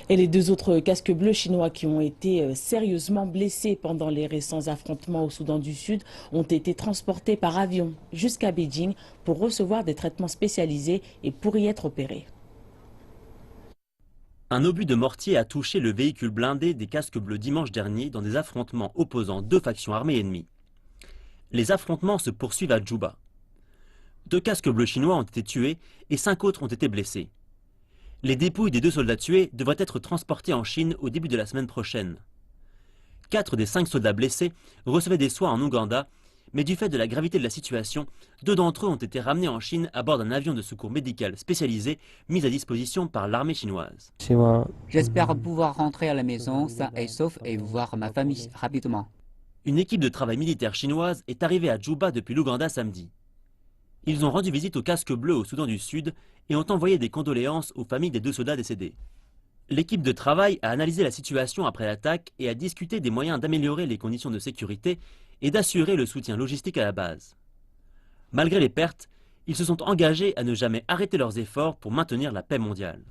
Et les deux autres casques bleus chinois qui ont été sérieusement blessés pendant les récents affrontements au Soudan du Sud ont été transportés par avion jusqu'à Beijing pour recevoir des traitements spécialisés et pour y être opérés. Un obus de mortier a touché le véhicule blindé des casques bleus dimanche dernier dans des affrontements opposant deux factions armées ennemies. Les affrontements se poursuivent à Djouba. Deux casques bleus chinois ont été tués et 5 autres ont été blessés. Les dépouilles des deux soldats tués devraient être transportées en Chine au début de la semaine prochaine. 4 des 5 soldats blessés recevaient des soins en Ouganda, mais du fait de la gravité de la situation, 2 d'entre eux ont été ramenés en Chine à bord d'un avion de secours médical spécialisé mis à disposition par l'armée chinoise. J'espère pouvoir rentrer à la maison sain et sauf et voir ma famille rapidement. Une équipe de travail militaire chinoise est arrivée à Djouba depuis l'Ouganda samedi. Ils ont rendu visite aux casques bleus au Soudan du Sud et ont envoyé des condoléances aux familles des 2 soldats décédés. L'équipe de travail a analysé la situation après l'attaque et a discuté des moyens d'améliorer les conditions de sécurité et d'assurer le soutien logistique à la base. Malgré les pertes, ils se sont engagés à ne jamais arrêter leurs efforts pour maintenir la paix mondiale.